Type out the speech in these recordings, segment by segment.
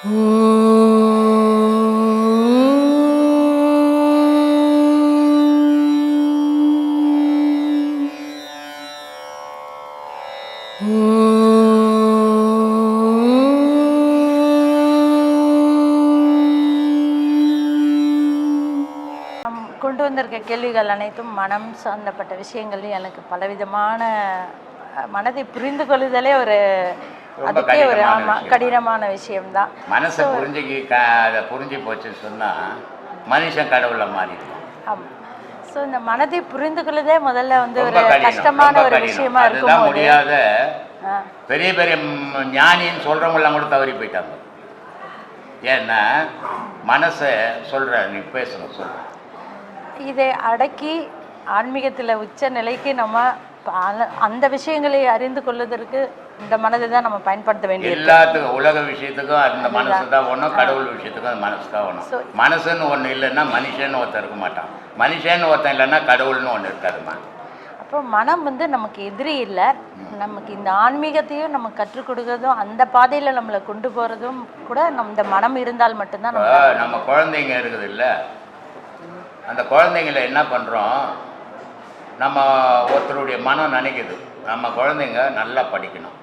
கொண்டு வந்திருக்க கேள்விகள் அனைத்தும் மனம் சார்ந்தப்பட்ட விஷயங்கள். எனக்கு பலவிதமான மனதை புரிந்து கொள்ளுதலே ஒரு அதுக்கே ஒரு கடினமான விஷயம்தான். மனசை புரிஞ்சு போச்சுன்னு சொன்னால் மனுஷன் கடவுளை மாறிடுவான். ஆமாம். ஸோ இந்த மனதை புரிந்து கொள்ளுதே முதல்ல வந்து ஒரு கஷ்டமான ஒரு விஷயமா இருக்கும். முடியாத பெரிய பெரிய ஞானின்னு சொல்கிறவங்களாம் கூட தவறி போயிட்டாங்க. ஏன்னா மனசை நீ பேசணும் சொல்ற இதை அடக்கி ஆன்மீகத்தில் உச்ச நிலைக்கு நம்ம அந்த விஷயங்களை அறிந்து கொள்வதற்கு இந்த மனதை தான் நம்ம பயன்படுத்த வேண்டியது. எல்லாத்துக்கும் உலக விஷயத்துக்கும் அந்த மனசு தான் ஒன்றும், கடவுள் விஷயத்துக்கும் அந்த மனசு தான் ஒன்றும். மனசுன்னு ஒன்று இல்லைன்னா மனுஷன்னு ஒருத்தர் இருக்க மாட்டான், மனுஷன்னு ஒருத்தன் இல்லைன்னா கடவுள்னு ஒன்று இருக்காதுமா. அப்போ மனம் வந்து நமக்கு எதிரி இல்லை. நமக்கு இந்த ஆன்மீகத்தையும் நம்ம கற்றுக் கொடுக்கறதும் அந்த பாதையில் நம்மளை கொண்டு போகிறதும் கூட இந்த மனம் இருந்தால் மட்டும்தான். நம்ம குழந்தைங்க இருக்குது இல்லை, அந்த குழந்தைங்கள என்ன பண்ணுறோம், நம்ம ஒருத்தருடைய மனம் நினைக்குது நம்ம குழந்தைங்க நல்லா படிக்கணும்,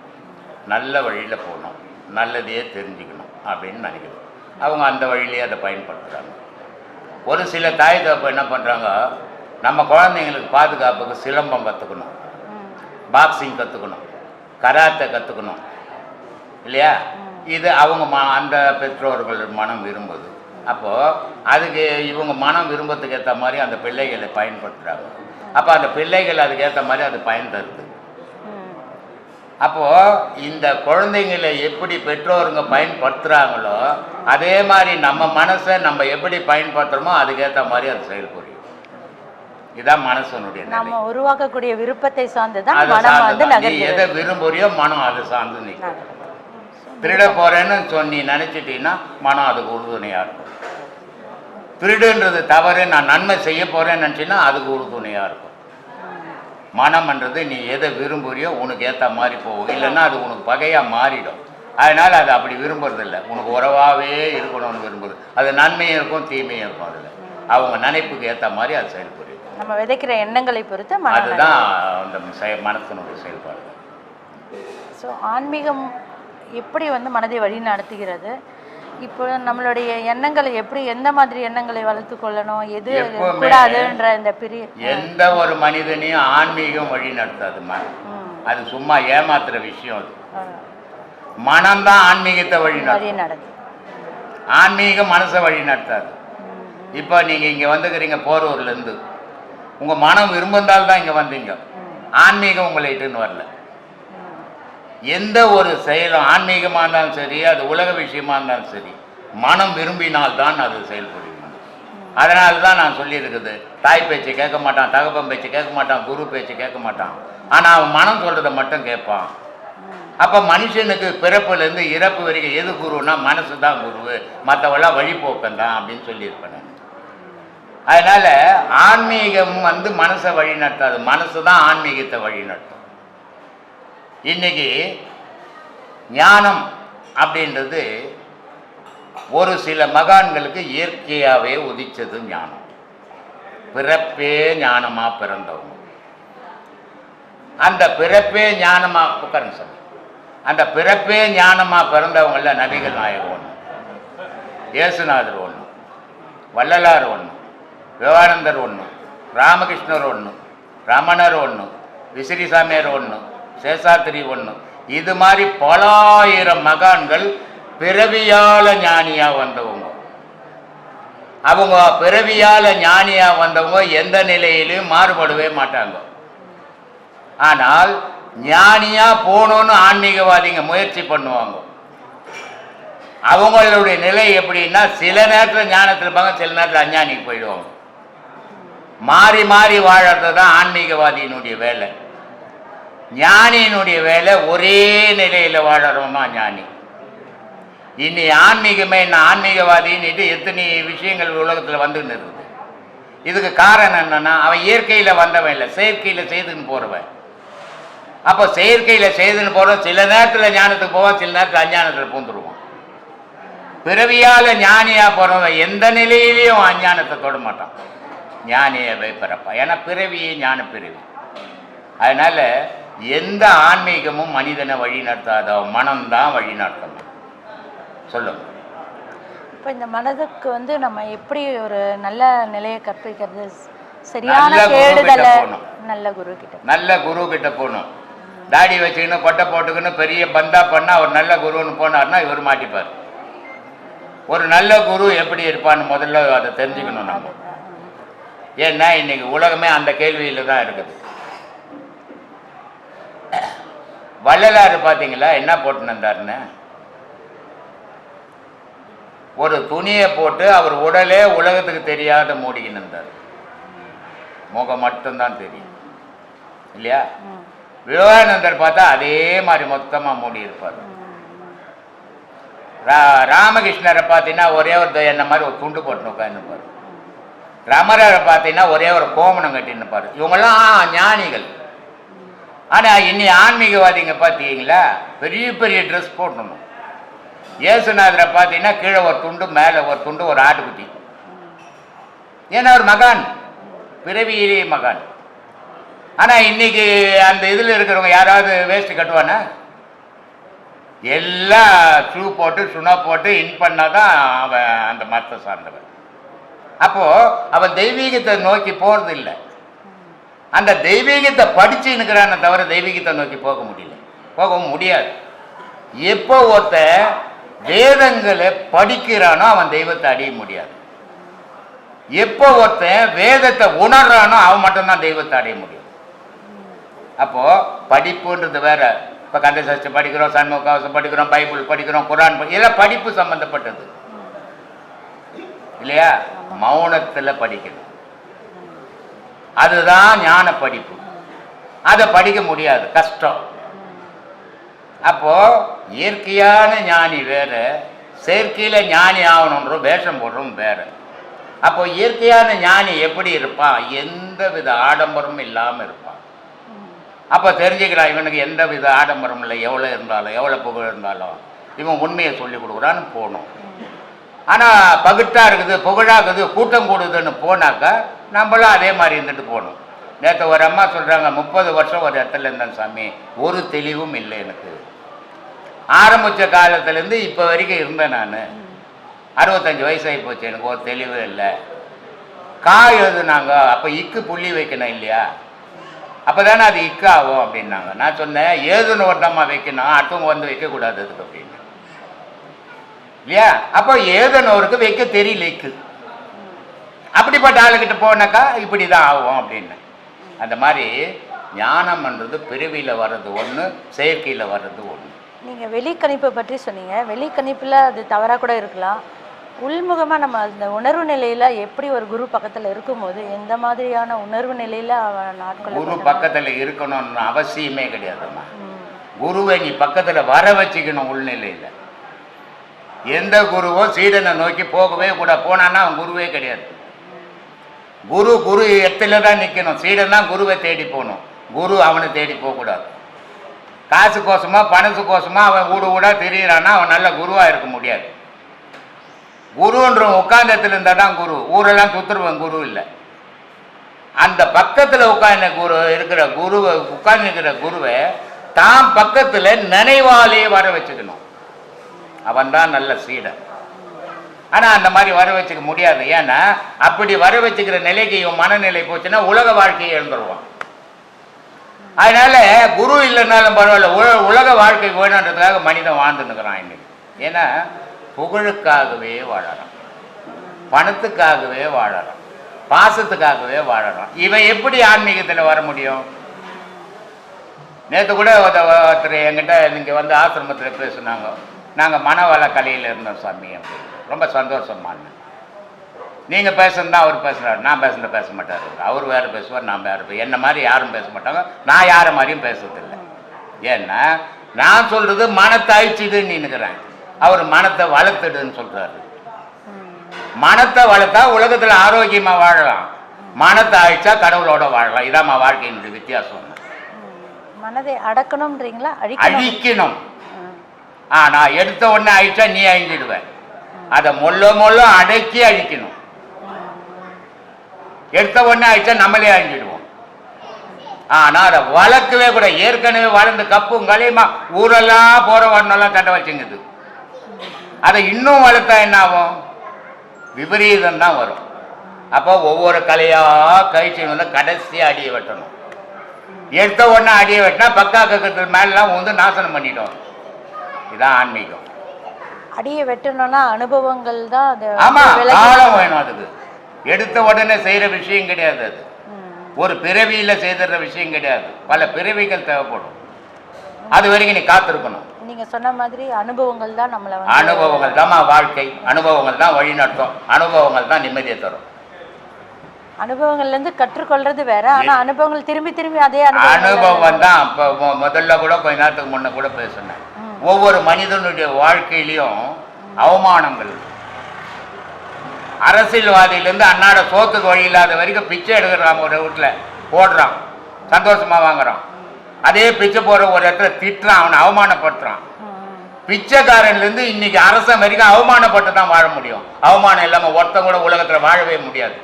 நல்ல வழியில் போகணும், நல்லதையே தெரிஞ்சுக்கணும் அப்படின்னு நினைக்குது. அவங்க அந்த வழியிலே அதை பயன்படுத்துகிறாங்க. ஒரு சில தாய் தகப்பு என்ன பண்ணுறாங்க, நம்ம குழந்தைங்களுக்கு பாதுகாப்புக்கு சிலம்பம் கற்றுக்கணும், பாக்ஸிங் கற்றுக்கணும், கராத்தை கற்றுக்கணும் இல்லையா. இது அவங்க அந்த பெற்றோர்கள் மனம் விரும்புது. அப்போது அதுக்கு இவங்க மனம் விரும்பத்துக்கு ஏற்ற மாதிரி அந்த பிள்ளைகளை பயன்படுத்துகிறாங்க. அப்போ அந்த பிள்ளைகள் அதுக்கேற்ற மாதிரி அது பயன் தருது. அப்போது இந்த குழந்தைங்களை எப்படி பெற்றோருங்க பயன்படுத்துகிறாங்களோ அதே மாதிரி நம்ம மனசை நம்ம எப்படி பயன்படுத்துகிறோமோ அதுக்கேற்ற மாதிரி அது செயல்புரியும். இதுதான் மனசனுடைய நம்ம உருவாக்கக்கூடிய விருப்பத்தை சார்ந்து தான் எதை விரும்புறியோ மனம் அதை சார்ந்து நிற்கும். திருட போகிறேன்னு நீ நினச்சிட்டீங்கன்னா மனம் அதுக்கு உறுதுணையாக இருக்கும். திருடுன்றது தவறு, நான் நன்மை செய்ய போகிறேன்னு நினச்சின்னா அதுக்கு உறுதுணையாக இருக்கும். மனம்ன்றது நீ எதை விரும்புறியோ உனக்கு ஏற்ற மாதிரி போகும், இல்லைன்னா அது உனக்கு பகையாக மாறிடும். அதனால் அது அப்படி விரும்புறதில்லை, உனக்கு உறவாகவே இருக்கணும்னு விரும்புது. அது நன்மையும் இருக்கும் தீமையும் இருக்கும். அதில் அவங்க நினைப்புக்கு ஏற்ற மாதிரி அது செயல்புரியும். நம்ம விதைக்கிற எண்ணங்களை பொறுத்து அதுதான் அந்த மனத்தினுடைய செயல்பாடு. ஸோ ஆன்மீகம் எப்படி வந்து மனதை வழி நடத்துகிறது, இப்போ நம்மளுடைய எண்ணங்களை எப்படி எந்த மாதிரி எண்ணங்களை வளர்த்து கொள்ளணும், எது கூடாதுன்ற இந்த பெரிய எந்த ஒரு மனிதனையும் ஆன்மீகம் வழி நடத்தாதுமா. அது சும்மா ஏமாத்துற விஷயம். அது மனம்தான் ஆன்மீகத்தை வழி நடத்தும். ஆன்மீகம் மனசை வழி நடத்தாது. இப்போ நீங்கள் இங்கே வந்துக்கிறீங்க போரூர்லேருந்து, உங்கள் மனம் விரும்பினால்தான் இங்கே வந்தீங்க. ஆன்மீகம் உங்களை இட்டுன்னு வரல. எந்த ஒரு செயலும் ஆன்மீகமாக இருந்தாலும் சரி, அது உலக விஷயமா இருந்தாலும் சரி, மனம் விரும்பினால்தான் அது செயல்படுகிறது. அதனால தான் நான் சொல்லியிருக்குது, தாய் பேச்சு கேட்க மாட்டான், தகப்பன் பேச்சு கேட்க மாட்டான், குரு பேச்சு கேட்க மாட்டான், ஆனால் அவன் மனம் சொல்கிறத மட்டும் கேட்பான். அப்போ மனுஷனுக்கு பிறப்புலேருந்து இறப்பு வரைக்கும் எது குருன்னா மனசு தான் குரு, மற்றவெல்லாம் வழிபோக்கம் தான் அப்படின்னு சொல்லியிருப்பேன். அதனால் ஆன்மீகம் மனசை வழி நடத்தாது, மனசு தான் ஆன்மீகத்தை வழி நடத்தும். இன்னைக்கு ஞானம் அப்படின்றது ஒரு சில மகான்களுக்கு இயற்கையாகவே உதித்தது ஞானம். பிறப்பே ஞானமாக பிறந்தவங்க. அந்த பிறப்பே ஞானமாக உட்காருங்க சார், அந்த பிறப்பே ஞானமாக பிறந்தவங்கள நபிகள் நாயகம் ஒன்று, இயேசுநாதர் ஒன்று, வள்ளலார் ஒன்று, விவேகானந்தர் ஒன்று, ராமகிருஷ்ணர் ஒன்று, ரமணர் ஒன்று, விசிறிசாமியார் ஒன்று, சேஷாத்திரி ஒன்று. இது மாதிரி பலாயிரம் மகான்கள் பிறவியால ஞானியாக வந்தவங்க. அவங்க பிறவியால ஞானியாக வந்தவங்க எந்த நிலையிலையும் மாறுபடவே மாட்டாங்க. ஆனால் ஞானியாக போகணுன்னு ஆன்மீகவாதிங்க முயற்சி பண்ணுவாங்க. அவங்களுடைய நிலை எப்படின்னா, சில நேரத்தில் ஞானத்தில் இருப்பாங்க, சில நேரத்தில் அஞ்ஞானிக்கு போயிடுவாங்க. மாறி மாறி வாழறது தான் ஆன்மீகவாதியினுடைய வேலை. ஞானியினுடைய வேலை ஒரே நிலையில் வாழறோமா ஞானி. இனி ஆன்மீகமே என்ன ஆன்மீகவாதின்னுட்டு எத்தனை விஷயங்கள் உலகத்தில் வந்துன்னு இருக்குது. இதுக்கு காரணம் என்னன்னா, அவன் இயற்கையில் வந்தவன் இல்லை, செயற்கையில் செய்துன்னு போகிறவன். அப்போ செயற்கையில் செய்துன்னு போகிறவன் சில நேரத்தில் ஞானத்துக்கு போவான், சில நேரத்தில் அஞ்ஞானத்தில் பூந்துருவான். பிறவியால ஞானியா போறவன் எந்த நிலையிலையும் அஞ்ஞானத்தை தொட மாட்டான், ஞானியவே பிறப்பான். ஏன்னா பிறவியே ஞான பிறவி. அதனால எந்த ஆன்மீகமும் மனிதனை வழி நடத்தாத, மனம்தான் வழி நடத்தணும். சொல்லுங்க. இப்போ இந்த மனதுக்கு வந்து நம்ம எப்படி ஒரு நல்ல நிலையை கற்பிக்கிறது? சரியான கேடுதல நல்ல குரு கிட்ட போகணும். தாடி வச்சுக்கணும், கொட்டை போட்டுக்கணும், பெரிய பந்தா பண்ணா அவர் நல்ல குருன்னு போனார்னா இவர் மாட்டிப்பார். ஒரு நல்ல குரு எப்படி இருப்பான்னு முதல்ல அதை தெரிஞ்சுக்கணும் நம்ம. ஏன்னா இன்னைக்கு உலகமே அந்த கேள்வியில தான் இருக்குது. வள்ளலாறு பார்த்தீங்களா என்ன போட்டுன்னு இருந்தாருன்னு? ஒரு துணியை போட்டு அவர் உடலே உலகத்துக்கு தெரியாத மூடிக்கின்னு இருந்தார். முகம் மட்டும்தான் தெரியும் இல்லையா? விவேகானந்தர் பார்த்தா அதே மாதிரி மொத்தமாக மூடி இருப்பார். ராமகிருஷ்ணரை பார்த்தீங்கன்னா ஒரே ஒரு என்ன மாதிரி ஒரு துண்டு போட்டு உட்காந்துப்பார். ரமரரை பார்த்தீங்கன்னா ஒரே ஒரு கோமணம் கட்டின்னு இருப்பார். இவங்கெல்லாம் ஞானிகள். ஆனால் இன்னி ஆன்மீகவாதிங்க பார்த்தீங்களா பெரிய பெரிய ட்ரெஸ் போடணும். இயேசுநாதரை பார்த்தீங்கன்னா கீழே ஒரு துண்டு, மேலே ஒரு துண்டு, ஒரு ஆட்டுக்குட்டி. ஏன்னா ஒரு மகான், பிறவியிலேயே மகான். ஆனால் இன்னைக்கு அந்த இதில் இருக்கிறவங்க யாராவது வேஸ்ட்டு கட்டுவானா? எல்லாம் ஷூ போட்டு சுனா போட்டு இன் பண்ணாதான் அவன் அந்த மதத்தை சார்ந்தவன். அப்போது அவன் தெய்வீகத்தை நோக்கி போகிறது இல்லை. அந்த தெய்வீகத்தை படிச்சுன்னுக்கிறான தவிர தெய்வீகத்தை நோக்கி போகவும் முடியாது. எப்போ ஒருத்த வேதங்களை படிக்கிறானோ அவன் தெய்வத்தை அடைய முடியாது. எப்போ ஒருத்தன் வேதத்தை உணர்றானோ அவன் மட்டும்தான் தெய்வத்தை அடைய முடியும். அப்போ படிப்புன்றது வேற. இப்போ கந்தசஷ்டி படிக்கிறோம், சண்முக கவசம் படிக்கிறோம், பைபிள் படிக்கிறோம், குரான் இதெல்லாம் படிப்பு சம்பந்தப்பட்டது இல்லையா? மௌனத்தில் படிக்கணும், அதுதான் ஞான படிப்பு. அதை படிக்க முடியாது, கஷ்டம். அப்போ இயற்கையான ஞானி வேற, செயற்கையில ஞானி ஆகணுன்ற வேஷம் போடுறோம் வேற. அப்போ இயற்கையான ஞானி எப்படி இருப்பான்? எந்த வித ஆடம்பரமும் இல்லாமல் இருப்பான். அப்போ தெரிஞ்சுக்கிறான் இவனுக்கு எந்த வித ஆடம்பரம் இல்லை, எவ்வளோ இருந்தாலும் எவ்வளோ புகழ் இருந்தாலும் இவன் உண்மையை சொல்லி கொடுக்குறான்னு போகணும். ஆனால் பகுட்டாக இருக்குது, புகழாகுது, கூட்டம் கூடுதுன்னு போனாக்கா நம்மளும் அதே மாதிரி இருந்துட்டு போகணும். நேற்று ஒரு அம்மா சொல்கிறாங்க, 30 வருஷம் ஒரு இடத்துல இருந்தேன் சாமி, ஒரு தெளிவும் இல்லை எனக்கு. ஆரம்பித்த காலத்துலேருந்து இப்போ வரைக்கும் இருந்தேன் நான். 65 வயசாகி போச்சு, எனக்கு ஒரு தெளிவு இல்லை. எழுதுனாங்க, அப்போ இக்கு புள்ளி வைக்கணும் இல்லையா? அப்போ தானே அது இக்கு ஆகும் அப்படின்னாங்க. நான் சொன்னேன், ஏதுன்னு ஒருத்தம்மா வைக்கணும், அடுத்தவங்க வந்து வைக்கக்கூடாது அதுக்கு அப்படின்னு இல்லையா? அப்போ ஏதனோருக்கு வைக்க தெரியல இக்கு. அப்படிப்பட்ட ஆளுக்கிட்ட போனாக்கா இப்படி தான் ஆகும் அப்படின்னு. அந்த மாதிரி ஞானம்ன்றது பிறவியில் வர்றது ஒன்று, செயற்கையில் வர்றது ஒன்று. நீங்கள் வெளிக்கணிப்பை பற்றி சொன்னீங்க. வெளிக்கணிப்பில் அது தவறாக கூட இருக்கலாம். உள்முகமாக நம்ம அந்த உணர்வு நிலையில் எப்படி ஒரு குரு பக்கத்தில் இருக்கும்போது எந்த மாதிரியான உணர்வு நிலையில் அவன் நாட்கள் குரு பக்கத்தில் இருக்கணும்னு அவசியமே கிடையாதும்மா. குருவை நீ பக்கத்தில் வர வச்சுக்கணும் உள்நிலையில். எந்த குருவோ சீடனை நோக்கி போகவே கூட, போனான்னா அவன் குருவே கிடையாது. குரு இடத்துல தான் நிற்கணும். சீடன் தான் குருவை தேடி போகணும், குரு அவனை தேடி போகக்கூடாது. காசு கோசமா பணசு கோசமா அவன் ஊடா தெரியிறான்னா அவன் நல்ல குருவாக இருக்க முடியாது. குருன்ற உட்கார்ந்தத்தில் இருந்தால் தான் குரு. ஊரெல்லாம் சுற்றுருவன் குரு இல்லை. அந்த பக்கத்தில் உட்கார்ந்த குரு இருக்கிற குருவை உட்கார்ந்துருக்கிற குருவை தான் பக்கத்தில் நினைவாலே வர வச்சுக்கணும். அவன் தான் நல்ல சீடன். ஆனால் அந்த மாதிரி வர வச்சுக்க முடியாது. ஏன்னா அப்படி வர வச்சுக்கிற நிலைக்கு இவன் மனநிலை போச்சுன்னா உலக வாழ்க்கையை எழுந்துருவான். அதனால குரு இல்லைன்னாலும் பரவாயில்ல, உலக வாழ்க்கை வேணுன்றதுக்காக மனிதன் வாழ்ந்துன்னுக்கிறான் இன்னைக்கு. ஏன்னா புகழுக்காகவே வாழறான், பணத்துக்காகவே வாழறான், பாசத்துக்காகவே வாழறான். இவன் எப்படி ஆன்மீகத்தில் வர முடியும்? நேற்று கூட ஒருத்தர் என்கிட்ட இங்கே வந்து ஆசிரமத்தில் பேசுனாங்க, நாங்கள் மனவள கலையில் இருந்தோம் சாமி அப்படின்னு. ரொம்ப சந்தோஷமான. நீங்கள் பேசுனா அவர் பேசுகிறார், நான் பேசுன பேச மாட்டார். அவர் வேறு பேசுவார், நான் வேறு. என்ன மாதிரி யாரும் பேச மாட்டாங்க, நான் யாரை மாதிரியும் பேசுறதில்லை. ஏன்னா நான் சொல்கிறது மனத்தை அழிச்சிடுன்னு நினைக்கிறேன், அவர் மனத்தை வளர்த்துடுன்னு சொல்கிறாரு. மனத்தை வளர்த்தா உலகத்தில் ஆரோக்கியமாக வாழலாம், மனத்தை அழிச்சா கடவுளோட வாழலாம். இதாம்மா வாழ்க்கையினுடைய வித்தியாசம். மனதை அடக்கணும்ன்றீங்களா? அழிக்கணும். நான் எடுத்த உடனே அழிச்சா நீ அழிஞ்சிடுவேன். அதை மொல்ல அடக்கி அழிக்கணும். எடுத்த உடனே அழிச்சா நம்மளே அழிஞ்சிடுவோம். ஆனால் அதை வளர்க்கவே கூட, ஏற்கனவே வளர்ந்து கப்பும் கலையுமா ஊரெல்லாம் போற வரணும்லாம் சண்டை வச்சுங்குது. அதை இன்னும் வளர்த்தா என்ன ஆகும்? விபரீதம் தான் வரும். அப்போ ஒவ்வொரு கலையா கழிச்சு வந்து கடைசியாக அடியை வெட்டணும். எடுத்த உடனே அடியை வெட்டினா பக்கா கக்கத்துக்கு மேலாம் வந்து நாசனம் பண்ணிட்டோம். இதுதான் ஆன்மீகம். அடியை வெட்டணும்னா அனுபவங்கள் தான். ஆமா, காலம் வேணும் அதுக்கு. எடுத்த உடனே செய்யற விஷயம் கிடையாது. அது ஒரு பிறவியில செய்தற விஷயம் கிடையாது. பல பிறவிகள் தேவைப்படும். அது வரைக்கும் நீ காத்திருக்கணும். நீங்க சொன்ன மாதிரி அனுபவங்கள் தான் நம்மள அனுபவங்கள் தான் வாழ்க்கை. அனுபவங்கள் தான் வழி நடத்தும். அனுபவங்கள் தான் நிம்மதியை தரும். அனுபவங்கள்ல இருந்து கற்றுக்கொள்றது வேற. ஆனா அனுபவங்கள் திரும்பி திரும்பி அதே அனுபவம் தான். இப்போ முதல்ல கூட கொஞ்ச நேரத்துக்கு முன்ன கூட பேசினேன். ஒவ்வொரு மனிதனுடைய வாழ்க்கையிலையும் அவமானங்கள். அரசியல்வாதியிலேருந்து அன்னாட சோத்துக்கு வழி இல்லாத வரைக்கும் பிச்சை எடுக்கிறான். ஒரு வீட்டில் போடுறான், சந்தோஷமா வாங்குறான். அதே பிச்சை போற ஒரு இடத்துல திட்டுறான், அவனை அவமானப்படுத்துறான். பிச்சைக்காரன்லேருந்து இன்னைக்கு அரசன் வரைக்கும் அவமானப்பட்டு தான் வாழ முடியும். அவமானம் இல்லாமல் ஒருத்தன் கூட உலகத்தில் வாழவே முடியாது.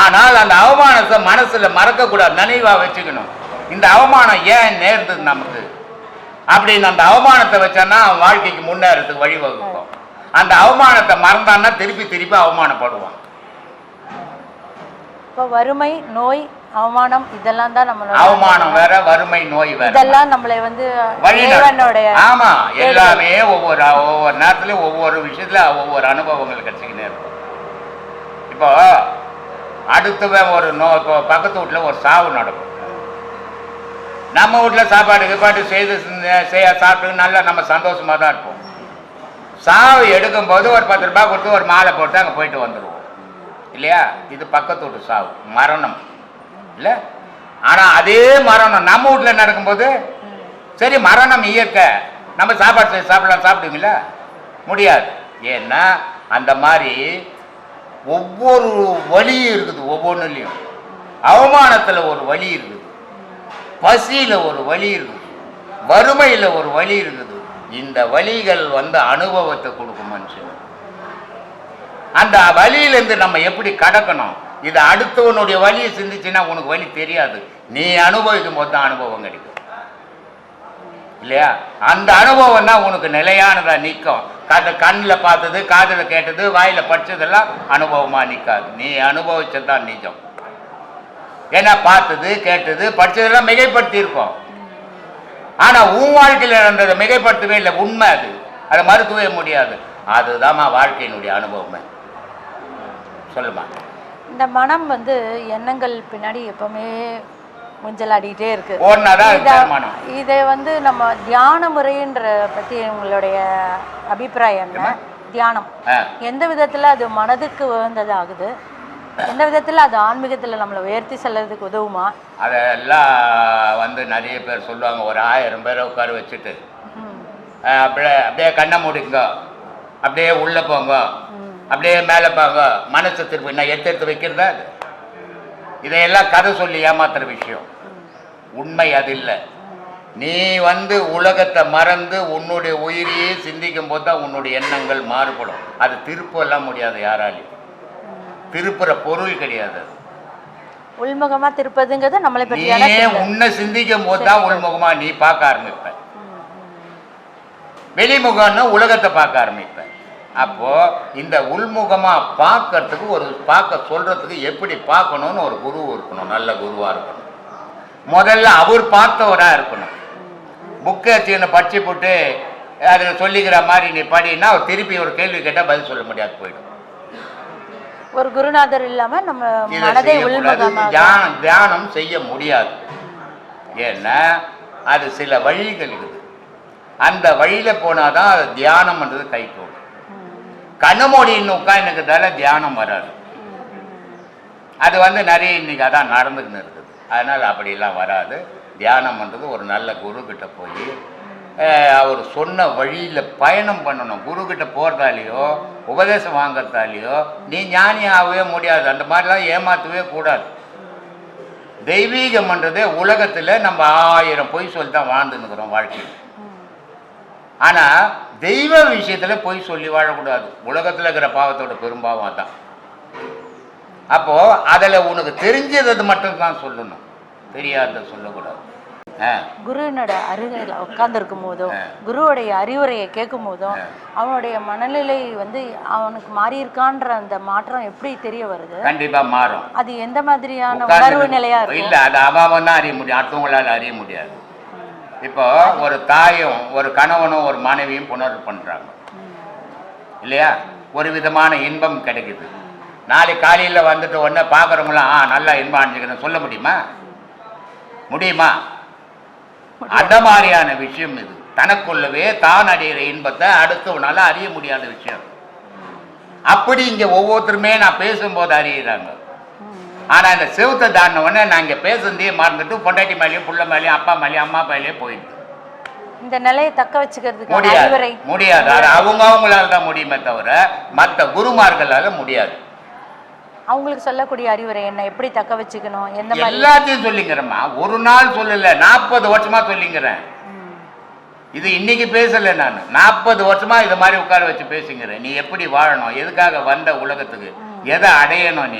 ஆனால் அந்த அவமானத்தை மனசுல மறக்கக்கூடாது, நினைவா வச்சுக்கணும். இந்த அவமானம் ஏன் நேர்ந்தது நமக்கு அப்படின்னு அந்த அவமானத்தை வச்சான்னா அவன் வாழ்க்கைக்கு முன்னேறதுக்கு வழிவகுக்கும். அந்த அவமானத்தை மறந்தான்னா திருப்பி அவமானப்படுவான். இப்போ வறுமை, நோய், அவமானம் இதெல்லாம் தான் நம்மளோட. அவமானம் வேற, வறுமை, நோய் வேற. இதெல்லாம் நம்மளை வந்து ஆமா, எல்லாமே ஒவ்வொரு நேரத்துலயும் ஒவ்வொரு விஷயத்துல ஒவ்வொரு அனுபவங்கள் கிடைச்சிக்கினே இருக்கும். இப்போ அடுத்தவன் ஒரு இப்போ பக்கத்து வீட்டில் ஒரு சாவு நடக்கும். நம்ம வீட்டில் சாப்பாடு செய்து சாப்பிட்டு நல்லா நம்ம சந்தோஷமாக தான் இருப்போம். சாவு எடுக்கும்போது ஒரு 10 ரூபாய் கொடுத்து ஒரு மாலை போட்டு அங்கே போயிட்டு வந்துடுவோம் இல்லையா? இது பக்கத்து வீட்டு சாவு, மரணம் இல்லை. ஆனால் அதே மரணம் நம்ம வீட்டில் நடக்கும்போது, சரி மரணம் இயற்கை, நம்ம சாப்பாடு சாப்பிடுவீங்களா? முடியாது. ஏன்னா அந்த மாதிரி ஒவ்வொரு வலியும் இருக்குது. ஒவ்வொன்றுலையும் அவமானத்தில் ஒரு வலி இருக்குது, பசியில் ஒரு வலி இருக்குது, வறுமையில் ஒரு வலி இருக்குது. இந்த வலிகள் வந்து அனுபவத்தை கொடுக்கும் மனுஷன். அந்த வலியிலேருந்து நம்ம எப்படி கடக்கணும்? இது அடுத்தவனுடைய வலியை சிந்திச்சுன்னா உனக்கு வலி தெரியாது. நீ அனுபவிக்கும் போது தான் அனுபவம் கிடைக்கும் இல்லையா? அந்த அனுபவம் தான் உனக்கு நிலையானதா நிற்கும். கண்ணில் பார்த்தது, காதில் கேட்டது, வாயில் படித்ததெல்லாம் அனுபவமாக நிற்காது. நீ அனுபவிச்சது தான் நிஜம். ஏன்னா பார்த்தது, கேட்டது, படித்ததெல்லாம் மிகைப்படுத்தி இருக்கும். ஆனால் உன் வாழ்க்கையில் நடந்ததை மிகைப்படுத்தவே இல்லை. உண்மை அது, அதை மறுக்கவே முடியாது. அதுதான் வாழ்க்கையினுடைய அனுபவமே. சொல்லுமா. இந்த மனம் வந்து எண்ணங்கள் பின்னாடி எப்பவுமே முஞ்சல் ஆடிக்கிட்டே இருக்கு. இதை வந்து நம்ம தியான முறைன்ற பற்றி உங்களுடைய அபிப்பிராயம் என்ன? தியானம் எந்த விதத்தில் அது மனதுக்கு உகந்ததாகுது? எந்த விதத்தில் அது ஆன்மீகத்தில் நம்மளை உயர்த்தி செல்றதுக்கு உதவுமா? அதெல்லாம் வந்து நிறைய பேர் சொல்லுவாங்க. ஒரு 1000 பேரை உட்கார வச்சுட்டு அப்படியே கண்ணை மூடிங்க, அப்படியே உள்ளே போங்க, அப்படியே மேலே போங்க, மனசை திருப்பி நான் எடுத்து வைக்கிறதா? அது இதையெல்லாம் கதை சொல்லி ஏமாத்துற விஷயம். உண்மை அது இல்லை. நீ வந்து உலகத்தை மறந்து உன்னுடைய உயிரையே சிந்திக்கும் போது தான் உன்னுடைய எண்ணங்கள் மாறுபடும். அது திருப்பெல்லாம் முடியாது யாராலையும். திருப்புற பொருள் கிடையாது. உள்முகமா திருப்பதுங்கிறது நம்மளை பற்றி உன்னை சிந்திக்கும் போது தான் உள்முகமா நீ பார்க்க ஆரம்பிப்ப. வெளிமுகம்னு உலகத்தை பார்க்க ஆரம்பிப்ப. அப்போ இந்த உள்முகமா பார்க்கறதுக்கு பார்க்க சொல்றதுக்கு எப்படி பார்க்கணும்னு ஒரு குரு இருக்கணும். நல்ல குருவா இருக்கணும். முதல்ல அவர் பார்த்தவரா இருக்கணும். புக்கை சீனை படிச்சு போட்டு அதில் சொல்லிக்கிற மாதிரி நீ படினா அவர் திருப்பி ஒரு கேள்வி கேட்டால் பதில் சொல்ல முடியாது, போயிடும். ஒரு குருநாதர் இல்லாம நம்ம மனதை தியானம் செய்ய முடியாது. ஏன்னா அது சில வழிகள் இருக்குது. அந்த வழியில போனாதான் அது தியானம்ன்றது கை கூடும். கண்ணமோடின்னு உட்காந்துக்கிறதால தியானம் வராது. அது வந்து நிறைய இன்னைக்கு அதான் நடந்துக்கின்னு இருக்குது. அதனால் அப்படிலாம் வராது. தியானம்ன்றது ஒரு நல்ல குரு கிட்ட போய் அவர் சொன்ன வழியில் பயணம் பண்ணணும். குருக்கிட்ட போகிறதாலேயோ உபதேசம் வாங்கிறதாலேயோ நீ ஞானியாகவே முடியாது. அந்த மாதிரிலாம் ஏமாற்றவே கூடாது. தெய்வீகம்ன்றதே உலகத்தில் நம்ம 1000 பொய் சொல்லி தான் வாழ்ந்துன்னுக்கிறோம் வாழ்க்கையில். ஆனால் தெய்வ விஷயத்தில் போய் சொல்லி வாழக்கூடாது. உலகத்தில் இருக்கிற பாவத்தோட பெரும்பாவம் அதான். அப்போது அதில் உனக்கு தெரிஞ்சது மட்டும்தான் சொல்லணும், தெரியாத சொல்லக்கூடாது. குருவினோட அருகில் உட்கார்ந்துருக்கும் போதும் குருவுடைய அறிவுரையை கேட்கும் போதும் அவனுடைய மனநிலை வந்து அவனுக்கு மாறி இருக்கான்ற அந்த மாற்றம் எப்படி தெரிய வருது? கண்டிப்பா மாறும். அது எந்த மாதிரியான உணர்வு நிலையா இருக்கும்? இல்ல, அது அவன் தான் அறிய முடியும், அடுத்தவங்களால அறிய முடியாது. இப்போ ஒரு தாயும் ஒரு கணவனும் ஒரு மனைவியும் புணர்வு பண்றாங்க இல்லையா, ஒரு விதமான இன்பம் கிடைக்குது. நாளைக்கு காலையில் வந்துட்டு உடனே பார்க்குறவங்களாம் நல்லா இன்பம் அணிஞ்சுக்கணும் சொல்ல முடியுமா? முடியுமா? அந்த மாதிரியான விஷயம் இது. தனக்குள்ளவே தான் அடைகிற இன்பத்தை அடுத்தவனால அறிய முடியாத விஷயம். அப்படி இங்கே ஒவ்வொருத்தருமே நான் பேசும்போது அறியிறாங்க. ஆனால் இந்த செவுத்தை தாண்டினவொடனே நான் இங்கே பேசுறதே மறந்துட்டு பொண்டாட்டி மேலேயும் புள்ள மேலேயும் அப்பா மேலேயும் அம்மா மேலேயும் போயிடுது. இந்த நிலையை தக்க வச்சுக்கிறதுக்கு முடியாது. அது அவங்களால தான் முடியுமே தவிர மற்ற குருமார்களால முடியாது. அவங்களுக்கு சொல்லக்கூடிய அறிவுரை என்ன, எப்படி தக்க வச்சுக்கணும்? எந்த எல்லாத்தையும் சொல்லிங்கிறேம்மா. ஒரு நாள் சொல்லல, 40 வருஷமா சொல்லிங்கிறேன். இது இன்னைக்கு பேசல, நான் 40 வருஷமா இது மாதிரி உட்கார வச்சு பேசுங்கிறேன். நீ எப்படி வாழணும், எதுக்காக வந்த உலகத்துக்கு, எதை அடையணும்,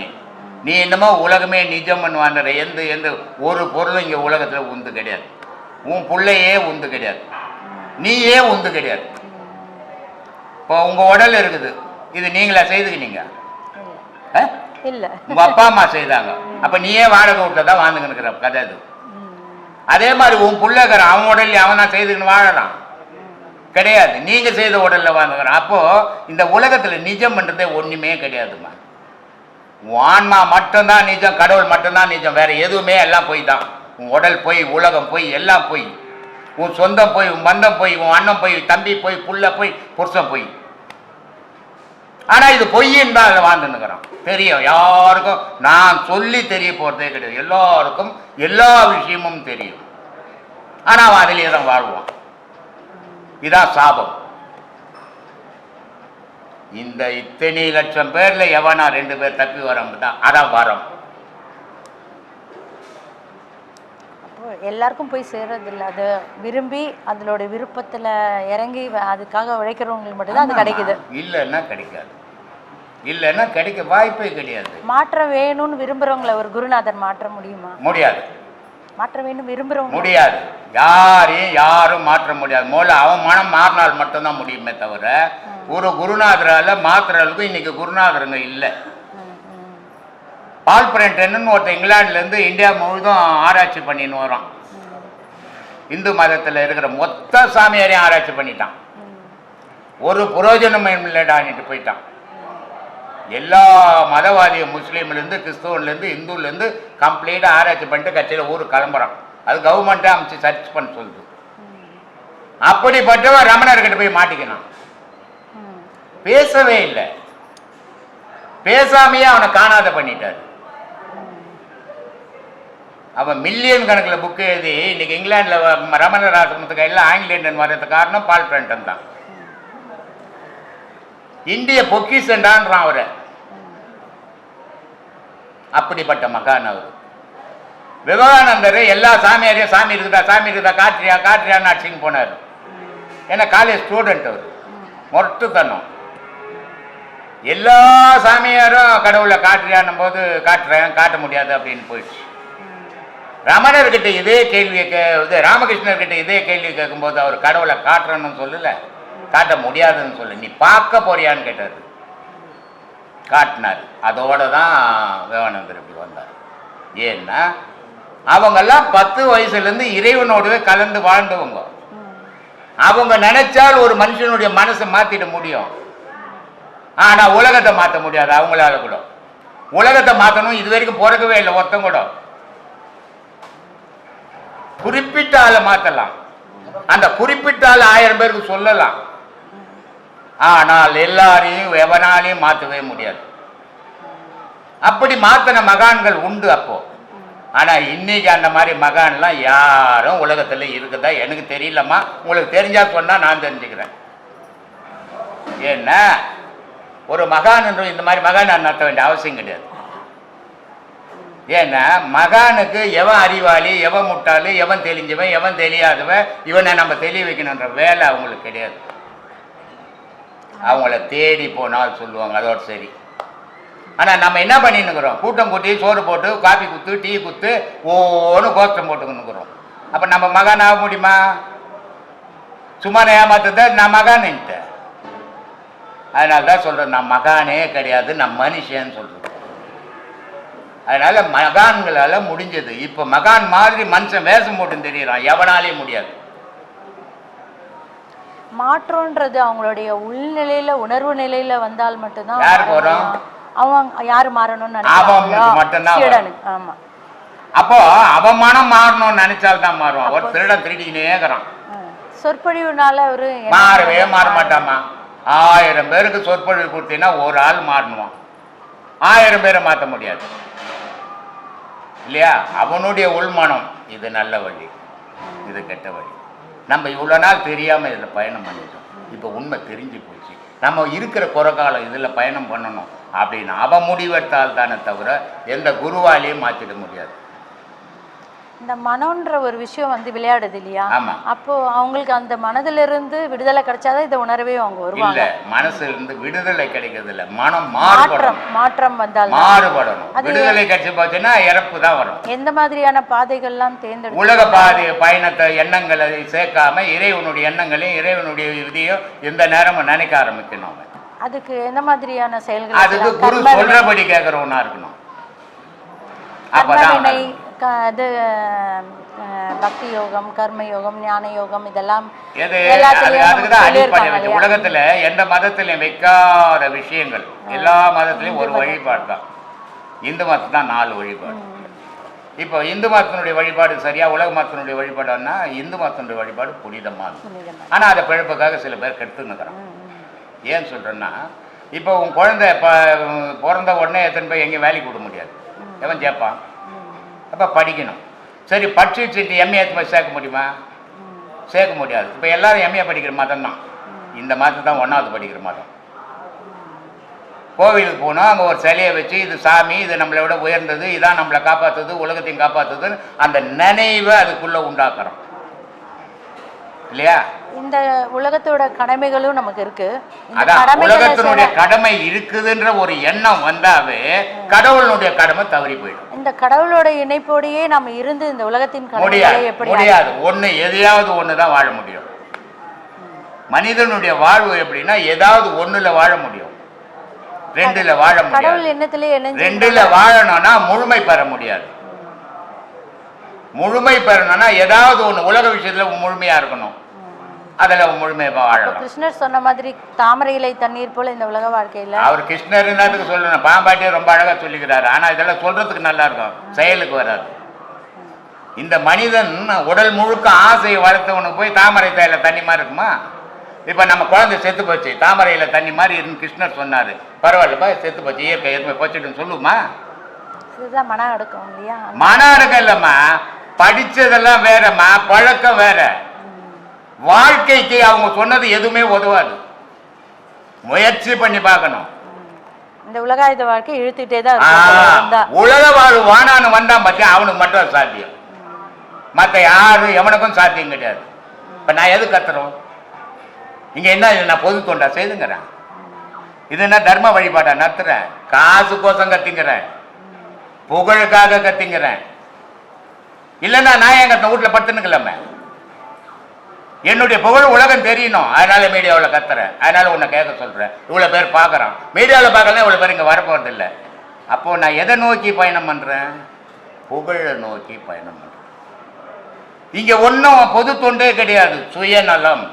நீ என்னமோ உலகமே நிஜம்னு வாங்குற எந்த ஒரு பொருளும் இங்கே உலகத்தில் உந்து கிடையாது. உன் பிள்ளையே உந்து கிடையாது, நீயே உந்து கிடையாது. இப்போ உங்கள் உடல் இருக்குது, இது நீங்களா செய்துக்கினீங்க? இல்லை, உங்க அப்பா அம்மா செய்தாங்க. அப்ப நீயே வாடகை விட்டதான் வாழ்ந்துக்கிற கதை அது. அதே மாதிரி உன் பிள்ளைக்கிற அவன் உடல்ல அவன் தான் செய்துக்கின்னு வாழறான் கிடையாது, நீங்க செய்த உடல்ல வாழ்ந்துக்கிறான். அப்போ இந்த உலகத்துல நிஜம்ன்றதே ஒண்ணுமே கிடையாதுமா. உன் ஆன்மா மட்டும்தான் நிஜம், கடவுள் மட்டும்தான் நிஜம், வேற எதுவுமே எல்லாம் போய் தான். உன் உடல் போய், உலகம் போய், எல்லாம் போய். உன் சொந்தம் போய், உன் பந்தம் போய், உன் அண்ணன் போய், தம்பி போய், புள்ள போய், புருஷன் போய். ஆனால் இது பொய்ன்னு தான் அதில் வாழ்ந்துன்னுக்கிறோம். தெரியும் யாருக்கும், நான் சொல்லி தெரிய போகிறதே கிடையாது. எல்லாருக்கும் எல்லா விஷயமும் தெரியும். ஆனால் அவன் அதிலேயே தான் வாழ்வான். இதான் சாபம். இந்த இத்தனை லட்சம் பேரில் எவனா 2 பேர் தப்பி வரம் தான், அதான் வரம். எல்லாருக்கும் போய் சேர்றது இல்லை. அது விரும்பி அதனோட விருப்பத்தில் இறங்கி அதுக்காக உழைக்கிறவங்களுக்கு மட்டும்தான் அது கிடைக்குது. இல்லைன்னா கிடைக்காது, இல்லைன்னா கிடைக்க வாய்ப்பே கிடையாது. மாற்றம் வேணும்னு விரும்புறவங்களை ஒரு குருநாதர் மாற்ற முடியுமா? முடியாது. மாற்ற வேணும் விரும்புறவங்க முடியாது, யாரும் மாற்ற முடியாது. முதல்ல அவன் மனம் மாறினால் மட்டும்தான் முடியுமே தவிர ஒரு குருநாதரால மாற்றுற அளவுக்கு இன்னைக்கு குருநாதருங்க இல்லை. பால் பிரண்டன்னு ஒருத்தர் இங்கிலாந்துலேருந்து இந்தியா முழுதும் ஆராய்ச்சி பண்ணின்னு வரான். இந்து மதத்தில் இருக்கிற மொத்த சாமியாரையும் ஆராய்ச்சி பண்ணிட்டான். ஒரு புரோஜனம் இல்லைடான்ட்டு போயிட்டான். எல்லா மதவாதியும் முஸ்லீம்லேருந்து கிறிஸ்துவன்லேருந்து இந்துலேருந்து கம்ப்ளீட்டாக ஆராய்ச்சி பண்ணிட்டு கட்சியில் ஊருக்கு கிளம்புறான். அது கவர்மெண்ட்டே அமைச்சு சர்ச் பண்ண சொல்லுது. அப்படிப்பட்டவன் ரமணர்கிட்ட போய் மாட்டிக்கணும். பேசவே இல்லை, பேசாமையே அவனை காணாத பண்ணிட்டார். அவன் மில்லியன் கணக்கில் புக்கு எழுதி இன்னைக்கு இங்கிலாண்டில் ரமணர் ஆசிரமத்துக்கு எல்லாம் ஆங்கிலேயன் வர்றதுக்கு காரணம் பால் பிரண்டன் தான். இந்திய பொக்கிஷன்டான்றான் அவரை. அப்படிப்பட்ட மகான் அவர். விவேகானந்தர் எல்லா சாமியாரையும் சாமி இருக்குதா காட்டுறியான்னு அடிச்சுன்னு போனார். ஏன்னா காலேஜ் ஸ்டூடெண்ட் அவர், மொட்டுத்தனம். எல்லா சாமியாரும் கடவுளை காட்டுறியான்னும் போது காட்ட முடியாது அப்படின்னு போயிடுச்சு. ரமணர்கிட்ட இதே கேள்வியை ராமகிருஷ்ணர்கிட்ட இதே கேள்வி கேட்கும்போது அவர் கடவுளை காட்டுறன்னு சொல்லல, காட்ட முடியாதுன்னு சொல்லு, நீ பார்க்க போறியான்னு கேட்டார். காட்டினார். அதோட தான் விவேகானந்தர் இப்படி வந்தார். ஏன்னா அவங்கெல்லாம் 10 வயசுலேருந்து இறைவனோடவே கலந்து வாழ்ந்தவங்க. அவங்க நினைச்சால் ஒரு மனுஷனுடைய மனசை மாற்றிட முடியும். ஆனால் உலகத்தை மாற்ற முடியாது அவங்களால கூட. உலகத்தை மாற்றணும் இது வரைக்கும் பிறக்கவே இல்லை ஒருத்தம் கூட. குறிப்பிட்ட ஆளை மாற்றலாம், அந்த குறிப்பிட்ட ஆள் 1000 பேருக்கு சொல்லலாம். ஆனால் எல்லாரையும் எவனாலையும் மாற்றவே முடியாது. அப்படி மாற்றின மகான்கள் உண்டு அப்போ. ஆனால் இன்னைக்கு அந்த மாதிரி மகான்லாம் யாரும் உலகத்தில் இருக்குதா எனக்கு தெரியலம்மா. உங்களுக்கு தெரிஞ்சா சொன்னால் நான் தெரிஞ்சுக்கிறேன். ஏன்னா ஒரு மகான் இந்த மாதிரி மகான் நான் நடத்த வேண்டிய அவசியம் கிடையாது. ஏன்னா மகானுக்கு எவன் அறிவாளி, எவன் முட்டாளு, எவன் தெளிஞ்சவன், எவன் தெரியாதவன், இவனை நம்ம தெளிய வைக்கணுன்ற வேலை அவங்களுக்கு கிடையாது. அவங்கள தேடி போனால் சொல்லுவாங்க, அதோட சரி. ஆனால் நம்ம என்ன பண்ணின்னுக்குறோம்? கூட்டம் கூட்டி சோறு போட்டு காஃபி குத்து டீ குத்து ஓன்னு கோஷ்டம் போட்டுக்கணுக்குறோம். அப்போ நம்ம மகான் ஆக முடியுமா? சும்மா ஏமாத்துத நான் மகான்ட்டேன். அதனால தான் சொல்கிறேன், நான் மகானே கிடையாது, நான் மனுஷன்னு சொல்கிறேன். அதனால மகான்களால் முடிஞ்சது. இப்போ மகான் மாதிரி மனுஷன் வேஷம் போட்டு தெரியுறான், எவனாலேயும் முடியாது. மாற்றம்ன்றது அவங்களுடைய உள்நிலையில உணர்வு நிலையில வந்தால் மட்டும்தான். யாருக்கு வரும்? அவங்க யாரு மாறணும்னு நினைக்கிறாங்க. ஆமா. அப்போ அவன் மனம் மாறணும்னு நினைச்சால்தான் மாறுவான். ஒரு திருடன் திருடிக்கினே இருக்கிறான். சொற்பொழிவுனால ஒரு மாறவே மாற மாட்டாமா. 1000 பேருக்கு சொற்பொழிவு கொடுத்தீங்கன்னா ஒரு ஆள் மாறணுவான். 1000 பேரை மாற்ற முடியாது இல்லையா? அவனுடைய உள்மனம் இது நல்ல வழி, இது கெட்ட வழி. நம்ம இவ்வளோ நாள் தெரியாமல் இதில் பயணம் பண்ணிட்டோம். இப்போ உண்மை தெரிஞ்சு போச்சு. நம்ம இருக்கிற குறைக்காலம் இதில் பயணம் பண்ணணும் அப்படின்னு அவன் முடிவெடுத்தால் தானே தவிர எந்த குருவாலையும் மாற்றிட முடியாது. இந்த மனம்ன்ற ஒரு விஷயம் வந்து விளையாடுது இல்லையா? ஆமா. அப்போ அவங்களுக்கு அந்த மனதிலிருந்து விடுதலை கிடைச்சாதான் இதை உணரவே அவங்க வருவாங்க. இல்ல, மனசுல இருந்து விடுதலை கிடைக்கிறது இல்ல, மனம் மாறுபடணும். மாற்றம் வந்தால் மாறுபடணும். விடுதலை கிடைச்சு போச்சுன்னா இறப்பு தான் வரும். எந்த மாதிரியான பாதைகள்லாம் தேர்ந்தெடுத்து உலக பாதை பயணத்தை எண்ணங்களை சேர்க்காம இறைவனுடைய எண்ணங்களையும் இறைவனுடைய விதியும் எந்த நேரமும் நினைக்க ஆரம்பிக்கணும். அதுக்கு எந்த மாதிரியான செயல்கள்? அதுக்கு குரு சொல்றபடி கேட்கறவனா இருக்கணும். அப்பதான் அது பக்தி யோகம், கர்ம யோகம், ஞான யோகம் இதெல்லாம் உலகத்துல எந்த மதத்திலையும் வைக்காத விஷயங்கள். எல்லா மதத்திலையும் ஒரு வழிபாடு தான். இந்து மதம் தான் 4 வழிபாடு. இப்போ இந்து மதத்தினுடைய வழிபாடு சரியா, உலக மதத்தினுடைய வழிபாடுன்னா இந்து மதத்தினுடைய வழிபாடு புனிதமானது. ஆனா அதை பிழப்புக்காக சில பேர் கெடுத்துன்னுக்கிறான். ஏன்னு சொல்றேன்னா, இப்போ உன் குழந்தை பிறந்த உடனே எத்தனை பேர் எங்கேயும் வேலைக்கு விட முடியாது. எவன் கேட்பான்? அப்போ படிக்கணும். சரி, படிச்சுட்டு எம்ஏ போய் சேர்க்க முடியுமா? சேர்க்க முடியாது. இப்போ எல்லாரும் எம்ஏ படிக்கிற மதம் தான். இந்த மதம் தான் 1வது படிக்கிற மதம். கோவிலுக்கு போனால் அங்கே ஒரு சிலையை வச்சு இது சாமி, இது நம்மளை விட உயர்ந்தது, இதான் நம்மளை காப்பாற்றுது, உலகத்தையும் காப்பாற்றுதுன்னு அந்த நினைவை அதுக்குள்ளே உண்டாக்குறோம் இல்லையா? இந்த உலகத்தோட கடமைகளும் நமக்கு இருக்கு. அதான் உலகத்தினுடைய கடமை இருக்குதுன்ற ஒரு எண்ணம் வந்தாவே கடவுளுடைய கடமை தவறி போயிடும். இந்த கடவுளோட இணைப்போடையே நம்ம இருந்து இந்த உலகத்தின் முடியாது. ஒண்ணு எதையாவது ஒண்ணுதான் வாழ முடியும். மனிதனுடைய வாழ்வு எப்படின்னா ஏதாவது ஒண்ணுல வாழ முடியும், 2ல வாழ முடியாது. கடவுள் எண்ணத்திலே 2ல வாழணும்னா முழுமை பெற முடியாது. முழுமை பெறணும்னா ஏதாவது ஒண்ணு உலக விஷயத்துல முழுமையா இருக்கணும், அதுல முழுமையா வாழலாம். கிருஷ்ணர் சொன்ன மாதிரி தாமரை இலை தண்ணீர் போல இந்த உலக வாழ்க்கையில அவர் கிருஷ்ணர் என்னத்துக்கு சொல்லணும்? பாம்பாட்டியே ரொம்ப அழகா சொல்லிக்கிறாரு. ஆனா இதெல்லாம் சொல்றதுக்கு நல்லா இருக்கும், செயலுக்கு வராது. இந்த மனிதன் உடல் முழுக்க ஆசையை வளர்த்தவனுக்கு போய் தாமரை தையில தண்ணி மாதிரி இருக்குமா? இப்ப நம்ம குழந்தை செத்து போச்சு, தாமரையில தண்ணி மாதிரி இருந்து கிருஷ்ணர் சொன்னாரு. பரவாயில்லப்பா, செத்து போச்சு, இயற்கை எதுவுமே போச்சுன்னு சொல்லுமா? இதுதான் மன அடக்கம் இல்லையா? மன அடக்கம் இல்லம்மா, படிச்சதெல்லாம் வேறம்மா, பழக்கம் வேற. வாழ்க்கைக்கு அவங்க சொன்னது எதுவுமே உதவாது. முயற்சி பண்ணி பார்க்கணும். இந்த உலகாயுத வாழ்க்கை இழுத்துட்டே தான் இருக்கு. உலக வாழ்வு வானான்னு வந்தான் பத்தியா, அவனுக்கு மட்டும் சாத்தியம், மற்ற யாரும் எவனுக்கும் சாத்தியம் கிடையாது. இப்ப நான் எது கத்துறோம் இங்க? என்ன நான் பொது தொண்டா செய்துங்கிறேன்? இது என்ன தர்ம வழிபாடா நடத்துறேன்? காசு கோசம் கத்திங்கிறேன், புகழுக்காக கத்திங்கிறேன். இல்லைன்னா நான் எங்க வீட்டுல படுத்துனுக்கலாமே. என்னுடைய புகழ் உலகம் தெரியணும், அதனால மீடியாவில் கத்துறேன், அதனால உன்னை கேட்க சொல்றேன். இவ்வளவு பேர் பார்க்கறான், மீடியாவில் பார்க்கலாம், இவ்வளவு பேர் இங்க வரப்போறது இல்லை. அப்போ நான் எதை நோக்கி பயணம் பண்றேன்? புகழை நோக்கி பயணம் பண்றேன். இங்க ஒன்றும் பொது தொண்டே கிடையாது, சுயநலம்.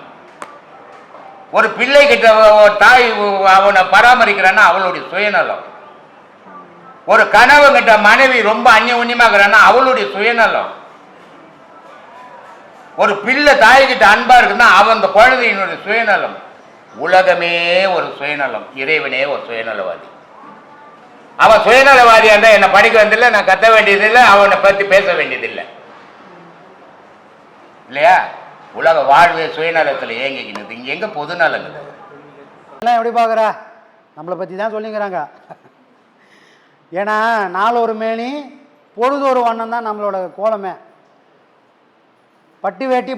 ஒரு பிள்ளை கிட்ட தாய் அவனை பராமரிக்கிறான்னா அவளுடைய சுயநலம். ஒரு கணவன் கிட்ட மனைவி ரொம்ப அந்நியமாக்குறான்னா அவளுடைய சுயநலம். ஒரு பிள்ளை தாய்கிட்ட அன்பா இருக்குன்னா அவன் அந்த குழந்தையினுடைய சுயநலம். உலகமே ஒரு சுயநலம், இறைவனே ஒரு சுயநலவாதி. அவன் சுயநலவாதியா இருந்தா என்ன படிக்க வேண்டியதில்லை, நான் கத்த வேண்டியதில்லை, அவனை பத்தி பேச வேண்டியதில்லை இல்லையா? உலக வாழ்வே சுயநலத்தில் ஏங்கிக்கினது. இங்க எங்க பொது நலங்குது? எப்படி பார்க்குற? நம்மளை பற்றி தான் சொல்லிக்கிறாங்க. ஏன்னா 4 ஒரு மேனி பொழுதொரு வண்ணம் தான் நம்மளோட கோலமே. பட்டு வேட்டி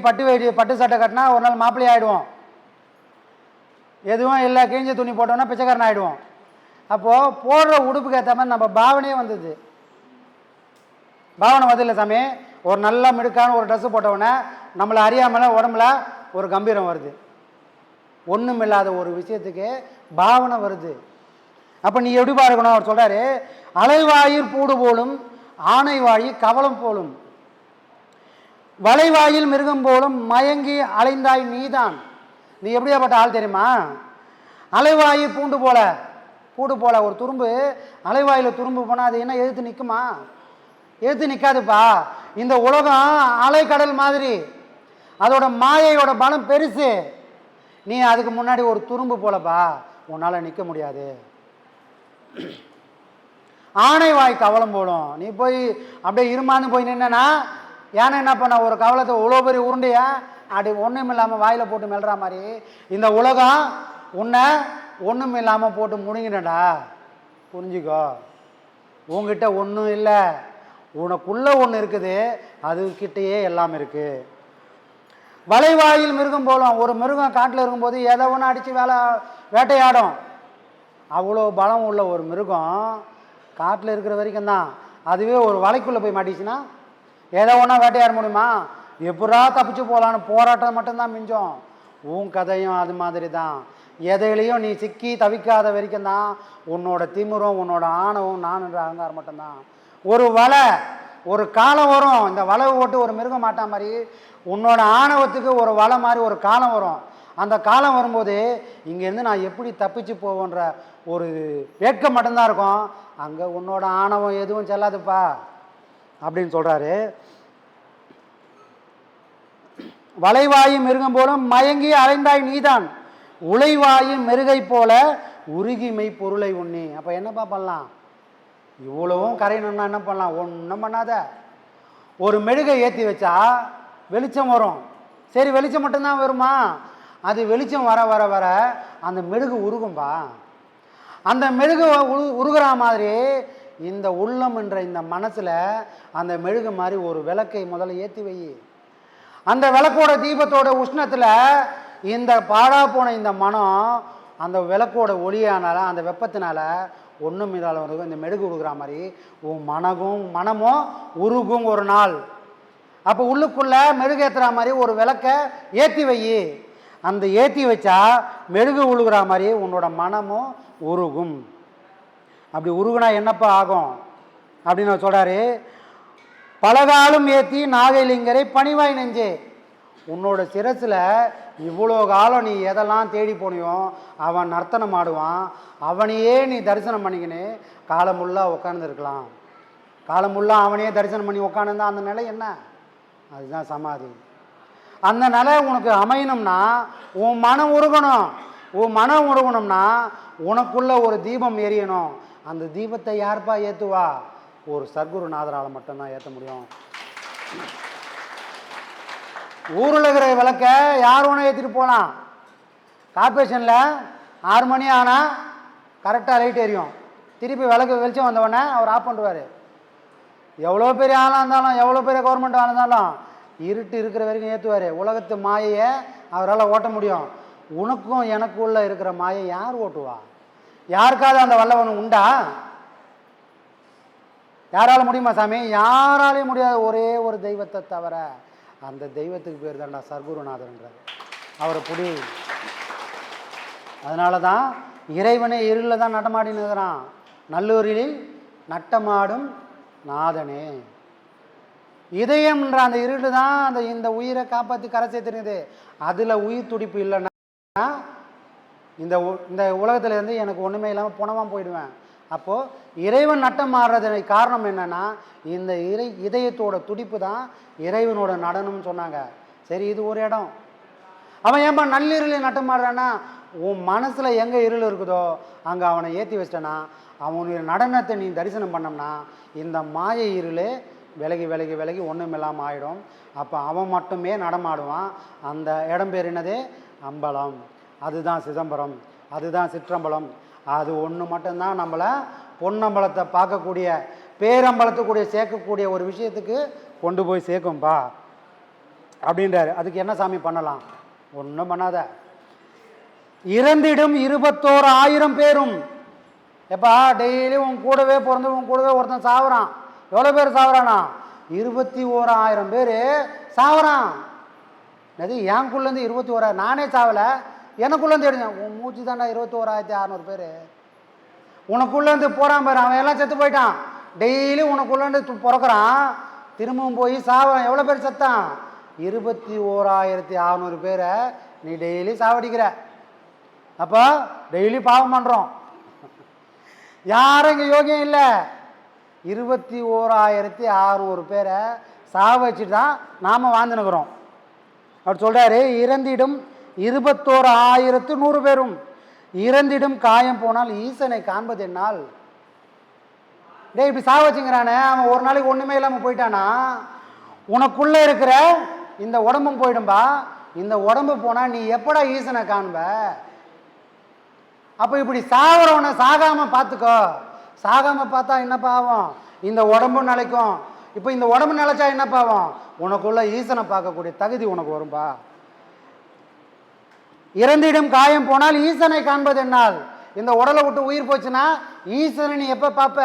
பட்டு சட்டை கட்டினா ஒரு நாள் மாப்பிள்ளை ஆகிடுவோம். எதுவும் இல்லை கிழிஞ்ச துணி போட்டோம்னா பிச்சைக்காரன் ஆகிடுவோம். அப்போது போடுற உடுப்புக்கு ஏற்ற மாதிரி நம்ம பாவனையே வந்தது. பாவனை வந்து இல்லை சாமி, ஒரு நல்ல மிடுக்கான ஒரு ட்ரெஸ்ஸு போட்டவுடனே நம்மளை அறியாமல் உடம்புல ஒரு கம்பீரம் வருது. ஒன்றும் இல்லாத ஒரு விஷயத்துக்கு பாவனை வருது. அப்போ நீ எப்படி பாருக்கணும்? அவர் சொல்கிறாரு, அலைவாயில் பூடு போலும் ஆனை வாயி கவலம் போலும், வளைவாயில் மிருகம் போலும் மயங்கி அலைந்தாய் நீதான். நீ எப்படியாப்பட்ட ஆள் தெரியுமா? அலைவாயி பூடு போல ஒரு துரும்பு அலைவாயில் துரும்பு போனால் அது என்ன எதிர்த்து நிற்குமா? எதிர்த்து நிற்காதுப்பா. இந்த உலகம் அலைக்கடல் மாதிரி, அதோட மாயையோட பலம் பெருசு. நீ அதுக்கு முன்னாடி ஒரு துரும்பு போலப்பா, உன்னால் நிற்க முடியாது. ஆனை வாய் கவலம் போடும். நீ போய் அப்படியே இருமான்னு போய் நின்னா ஏன்னா என்ன பண்ண, ஒரு கவலத்தை இவ்வளோ பெரிய உருண்டையா அப்படி ஒன்றும் இல்லாமல் வாயில் போட்டு மெல்ற மாதிரி இந்த உலகம் உன்னை ஒன்றும் இல்லாமல் போட்டு முழுங்கினடா. புரிஞ்சுக்கோ, உங்ககிட்ட ஒன்றும் இல்லை, உனக்குள்ளே ஒன்று இருக்குது, அதுக்கிட்டேயே எல்லாம் இருக்குது. வளைவாயில் மிருகம் போலும். ஒரு மிருகம் காட்டில் இருக்கும்போது எதை ஒன்று அடித்து வேட்டையாடும். அவ்வளோ பலம் உள்ள ஒரு மிருகம் காட்டில் இருக்கிற வரைக்கும் தான். அதுவே ஒரு வலைக்குள்ளே போய் மாட்டிச்சுன்னா எதை ஒன்றா வேட்டையாட முடியுமா? எப்படா தப்பிச்சு போகலான்னு போராட்டம் மட்டும்தான் மிஞ்சம். உன் கதையும் அது மாதிரி தான். எதையிலையும் நீ சிக்கி தவிக்காத வரைக்கும் தான் உன்னோட திமிரும் உன்னோட ஆணவம் நானுன்ற அகங்காரம் மட்டும்தான். ஒரு வலை, ஒரு காலம் வரும், இந்த வலை ஓட்டு ஒரு மிருகம் மாட்டா மாதிரி உன்னோட ஆணவத்துக்கு ஒரு வலை மாதிரி ஒரு காலம் வரும். அந்த காலம் வரும்போது இங்கேருந்து நான் எப்படி தப்பிச்சு போவோன்ற ஒரு வேட்கம் மட்டும்தான் இருக்கும். அங்கே உன்னோட ஆணவம் எதுவும் செல்லாதுப்பா அப்படின்னு சொல்கிறாரு. வளைவாயும் மிருகம் போலும் மயங்கி அலைந்தாய் நீதான், உழைவாயும் மெருகை போல உருகிமை பொருளை உண்ணி. அப்போ என்னப்பா பண்ணலாம்? இவ்வளவும் கரையணும்னா என்ன பண்ணலாம்? ஒன்றும் பண்ணாத. ஒரு மெழுகை ஏற்றி வச்சா வெளிச்சம் வரும். சரி, வெளிச்சம் மட்டும்தான் வருமா? அது வெளிச்சம் வர வர வர அந்த மெழுகு உருகும்பா. அந்த மெழுகு உருகிற மாதிரி இந்த உள்ளம் என்ற இந்த மனசில் அந்த மெழுகு மாதிரி ஒரு விளக்கை முதல்ல ஏற்றி வை. அந்த விளக்கோட தீபத்தோட உஷ்ணத்தில் இந்த பாடா போன இந்த மனம் அந்த விளக்கோட ஒளியானால அந்த வெப்பத்தினால ஒன்றும் இல்லாத இந்த மெழுகு உருகிற மாதிரி உன் மனமும் உருகும் ஒரு நாள். அப்போ உள்ளுக்குள்ளே மெழுகு ஏற்றுற மாதிரி ஒரு விளக்கை ஏற்றி வை. அந்த ஏற்றி வச்சா மெழுகு உழுகிற மாதிரி உன்னோட மனமும் உருகும். அப்படி உருகுனா என்னப்பா ஆகும் அப்படின்னு சொல்கிறாரு. பலகாலம் ஏற்றி நாகைலிங்கரை பணிவாய் நெஞ்சே. உன்னோட சிரசில் இவ்வளோ காலம் நீ எதெல்லாம் தேடி போனியோ அவன் நர்த்தனம் ஆடுவான், அவனையே நீ தரிசனம் பண்ணிக்கின்னு காலமுள்ளா உட்காந்துருக்கலாம். காலமுள்ளா அவனையே தரிசனம் பண்ணி உட்காந்துருந்தா அந்த நிலை என்ன? அதுதான் சமாதி. அந்த நிலை உனக்கு அமையணும்னா உன் மனம் உருகணும். உன் மனம் உருகணும்னா உனக்குள்ள ஒரு தீபம் எரியணும். அந்த தீபத்தை யார்ப்பா ஏற்றுவா? ஒரு சர்க்குருநாதரால் மட்டும்தான் ஏற்ற முடியும். ஊரில் இருக்கிற விளக்க யார் ஒன்று ஏற்றிட்டு போகலாம். கார்பரேஷனில் 6 மணி ஆனால் கரெக்டாக லைட் எரியும். திருப்பி விளக்கு வெளிச்சம் வந்தவொடனே அவர் ஆஃப் பண்ணுவார். எவ்வளோ பெரிய ஆளாக இருந்தாலும் எவ்வளோ பெரிய கவர்மெண்ட்டாக இருந்தாலும் இருட்டு இருக்கிற வரைக்கும் ஏற்றுவார். உலகத்து மாயையை அவரால் ஓட்ட முடியும். உனக்கும் எனக்குள்ள இருக்கிற மாயை யார் ஓட்டுவா? யாருக்காவது அந்த வல்லவன் உண்டா? யாரால் முடியுமா சாமி? யாராலையும் முடியாத ஒரே ஒரு தெய்வத்தை தவிர. அந்த தெய்வத்துக்கு பேர் தான்டா சர்க்குருநாதர்ன்றார். அவரை புடி. அதனால தான் இறைவனே இருளில் தான் நடமாடினுக்கிறான். நல்லூரில் நட்டமாடும் நாதனே. இதயம்ன்ற அந்த இருள் தான் இந்த உயிரை காப்பாற்றி கரை சேர்த்துருக்குது. அதில் உயிர் துடிப்பு இல்லைன்னா இந்த உலகத்துலேருந்து எனக்கு ஒன்றுமே இல்லாமல் புனமாக போயிடுவேன். அப்போது இறைவன் நட்டம் மாறுறது காரணம் என்னென்னா இந்த இதயத்தோட துடிப்பு தான் இறைவனோட நடனம்னு சொன்னாங்க. சரி, இது ஒரு இடம். அவன் ஏன்பா நள்ளிருளில் நட்டம் மாறுறான்னா உன் மனசில் எங்கே இருள் இருக்குதோ அங்கே அவனை ஏற்றி வச்சிட்டனா அவனுடைய நடனத்தை நீ தரிசனம் பண்ணோம்னா இந்த மாய இருளே விலகி விலகி விலகி ஒன்றும் இல்லாமல் ஆகிடும். அப்போ அவன் மட்டுமே நடமாடுவான். அந்த இடம் பேர் என்னது? அம்பலம். அதுதான் சிதம்பரம், அதுதான் சிற்றம்பலம். அது ஒன்று மட்டும்தான் நம்மளை பொன்னம்பலத்தை பார்க்கக்கூடிய பேரம்பலத்துக்குடைய சேர்க்கக்கூடிய ஒரு விஷயத்துக்கு கொண்டு போய் சேர்க்கும்பா அப்படின்றாரு. அதுக்கு என்ன சாமி பண்ணலாம்? ஒன்றும் பண்ணாத. இறந்திடும் 21,000 பேரும். எப்பா டெய்லி உன் கூடவே பிறந்து உன் கூடவே ஒருத்தன் சாவுறான். எவ்வளோ பேர் சாவுறானா? 21,000 பேர் சாவுறான். அது எனக்குள்ளேருந்து 21,000. நானே சாவலை, எனக்குள்ளேருந்து எடுங்க. உன் மூச்சு தாண்டா 21,600 பேர். உனக்குள்ளேருந்து போகிறான் பாரு, அவன் எல்லாம் செத்து போயிட்டான். டெய்லி உனக்குள்ளேருந்து பிறக்கிறான், திரும்பவும் போய் சாவறான். எவ்வளோ பேர் செத்தான்? 21,600 பேரை நீ டெய்லி சாவடிக்கிற. அப்போ டெய்லி பாவம் பண்ணுறோம். யாரும் இங்கே யோகியம் இல்லை. 21,600 பேரை சாவ வச்சுட்டு தான் நாம் வாழ்ந்துனுக்குறோம். அவர் சொல்கிறாரு, இறந்திடும் 21,100 பேரும். இறந்திடும் காயம் போனால் ஈசனை காண்பது என்னால். டே இப்படி சாவ வச்சுங்கிறானே, அவன் ஒரு நாளைக்கு ஒன்றுமே இல்லாமல் போயிட்டானா, உனக்குள்ளே இருக்கிற இந்த உடம்பும் போயிடும்பா. இந்த உடம்பு போனால் நீ எப்படா ஈசனை காண்ப? அப்போ இப்படி சாவறவனை சாகாமல் பார்த்துக்கோ. சாகாமல் பார்த்தா என்ன பாவம்? இந்த உடம்பும் நிலைக்கும். இப்போ இந்த உடம்பு நிலைச்சா என்ன பாவம்? உனக்குள்ள ஈசனை பார்க்கக்கூடிய தகுதி உனக்கு வரும்பா. இறந்திடும் காயம் போனால் ஈசனை காண்பது என்னால். இந்த உடலை விட்டு உயிர் போச்சுன்னா ஈசனை நீ எப்போ பார்ப்ப?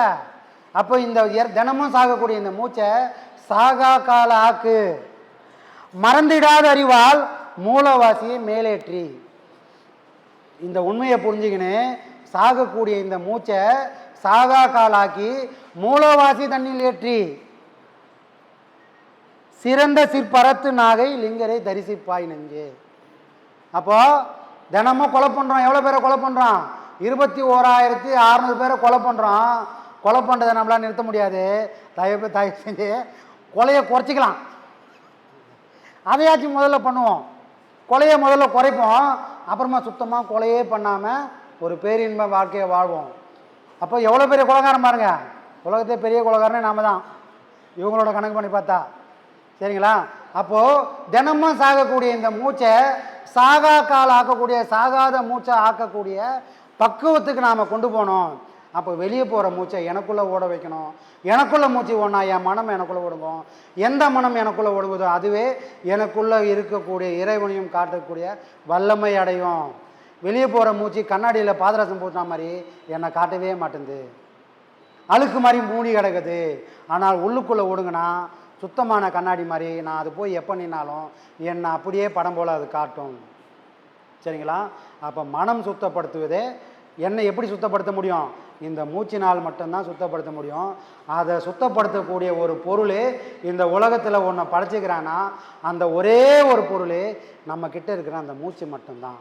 அப்போ இந்த தினமும் சாகக்கூடிய இந்த மூச்சை சாகா கால ஆக்கு. மறந்திடாத அறிவால் மூலவாசியை மேலேற்றி. இந்த உண்மையை புரிஞ்சுக்கின்னு சாகக்கூடிய இந்த மூச்சை சாகா காலாக்கி மூலவாசி தண்ணில் ஏற்றி சிறந்த சிற்பரத்து நாகை லிங்கரை தரிசிப்பாய் நெஞ்சே. அப்போ தினமும் கொலை பண்ணுறோம். எவ்வளோ பேரை கொலை பண்ணுறோம்? 21,600 பேரை கொலை பண்ணுறோம். கொலை பண்ணுறதை நம்மளால் நிறுத்த முடியாது. தயவு செஞ்சு கொலையை குறைச்சிக்கலாம். அதையாச்சும் முதல்ல பண்ணுவோம். கொலையை முதல்ல குறைப்போம், அப்புறமா சுத்தமாக கொலையே பண்ணாமல் ஒரு பேரின்ப வாழ்க்கையை வாழ்வோம். அப்போ எவ்வளோ பெரிய கொலைகாரன் பாருங்க. உலகத்தே பெரிய கொலைகாரனே நாம தான், இவங்களோட கணக்கு பண்ணி பார்த்தா. சரிங்களா? அப்போது தினமும் சாகக்கூடிய இந்த மூச்சை சாகா கால் ஆக்கக்கூடிய, சாகாத மூச்சை ஆக்கக்கூடிய பக்குவத்துக்கு நாம் கொண்டு போனோம். அப்போ வெளியே போகிற மூச்சை எனக்குள்ளே ஓட வைக்கணும். எனக்குள்ளே மூச்சு ஓடனா என் மனம் எனக்குள்ளே ஓடுவோம். எந்த மனம் எனக்குள்ளே ஓடுவதோ அதுவே எனக்குள்ளே இருக்கக்கூடிய இறைவனையும் காட்டக்கூடிய வல்லமை அடையும். வெளியே போகிற மூச்சு கண்ணாடியில் பாதரசம் போட்டா மாதிரி என்னை காட்டவே மாட்டேங்குது, அழுக்கு மாதிரி மூடி கிடக்குது. ஆனால் உள்ளுக்குள்ளே ஓடுங்கன்னா சுத்தமான கண்ணாடி மாதிரி நான் அது போய் எப்போ நின்னாலும் என்னை அப்படியே படம் போல் அது காட்டும். சரிங்களா? அப்போ மனம் சுத்தப்படுத்துவதே என்னை எப்படி சுத்தப்படுத்த முடியும்? இந்த மூச்சினால் மட்டும்தான் சுத்தப்படுத்த முடியும். அதை சுத்தப்படுத்தக்கூடிய ஒரு பொருள் இந்த உலகத்தில் ஒன்றை படைச்சிக்கிறான்னா அந்த ஒரே ஒரு பொருள் நம்ம கிட்ட இருக்கிற அந்த மூச்சு மட்டும்தான்.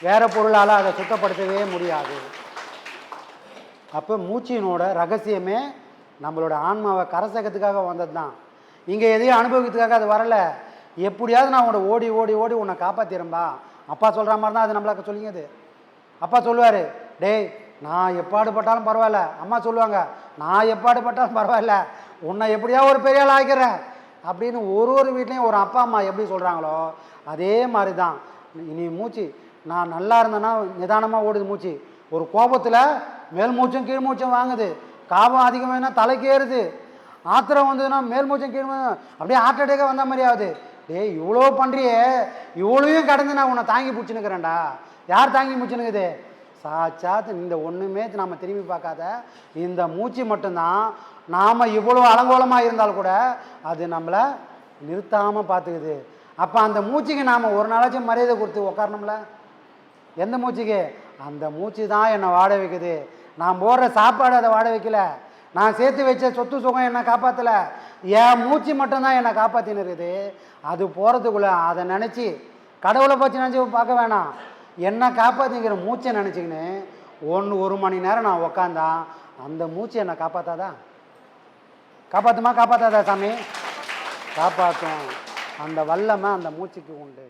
வேறு பொருளால் அதை சுத்தப்படுத்தவே முடியாது. அப்போ மூச்சினோட ரகசியமே நம்மளோட ஆன்மாவை கரசகத்துக்காக வந்தது தான். இங்கே எதையும் அனுபவிக்கிறதுக்காக அது வரலை. எப்படியாவது நான் உன்னோட ஓடி ஓடி ஓடி உன்னை காப்பாற்றிடும்பா. அப்பா சொல்கிற மாதிரி தான் அது நம்மளுக்கு சொல்லிங்க. அப்பா சொல்லுவார், டேய் நான் எப்பாடுபட்டாலும் பரவாயில்ல. அம்மா சொல்லுவாங்க, நான் எப்பாடுபட்டாலும் பரவாயில்ல, உன்னை எப்படியா ஒரு பெரிய ஆள் ஆக்கிறேன் அப்படின்னு ஒரு வீட்லேயும் ஒரு அப்பா அம்மா எப்படி சொல்கிறாங்களோ அதே மாதிரி தான். இனி மூச்சு நான் நல்லா இருந்தேன்னா நிதானமாக ஓடுது மூச்சு. ஒரு கோபத்தில் மேல் மூச்சும் கீழ் மூச்சும் வாங்குது. காபம் அதிகமாகனா தலைக்கு ஏறுது. ஆத்திரம் வந்ததுன்னா மேல் மூச்சும் கீழ் அப்படியே ஹார்ட் அட்டாக்காக வந்த மாதிரி ஆகுது. டேய் இவ்வளோ பண்ணுறியே, இவ்வளோயும் கடந்து நான் உன்னை தாங்கி பிடிச்சினுக்கிறேன்டா. யார் தாங்கி பிடிச்சினுக்குது? சாட்சாத் இந்த ஒன்றுமே நம்ம திரும்பி பார்க்காத இந்த மூச்சு மட்டும்தான். நாம் இவ்வளோ அலங்கோலமாக இருந்தால் கூட அது நம்மளை நிறுத்தாமல் பார்த்துக்குது. அப்போ அந்த மூச்சுக்கு நாம் ஒரு நாளாச்சும் மரியாதை கொடுத்து உக்காரணும்ல. எந்த மூச்சுக்கு? அந்த மூச்சு தான் என்னை வாட வைக்குது. நான் போடுற சாப்பாடு அதை வாட வைக்கல. நான் சேர்த்து வச்ச சொத்து சுகம் என்னை காப்பாற்றலை. என் மூச்சு மட்டும்தான் என்னை காப்பாற்றின்னு இருக்குது. அது போகிறதுக்குள்ளே அதை நினச்சி கடவுளை பற்றி நினச்சி பார்க்க வேணாம். என்னை காப்பாற்றிக்கிற மூச்சை நினச்சிக்கின்னு ஒரு மணி நேரம் நான் உக்காந்தான் அந்த மூச்சு என்னை காப்பாற்றாதா? காப்பாற்றுமா? காப்பாற்றாதா சாமி? காப்பாற்றும். அந்த வல்லமை அந்த மூச்சுக்கு உண்டு.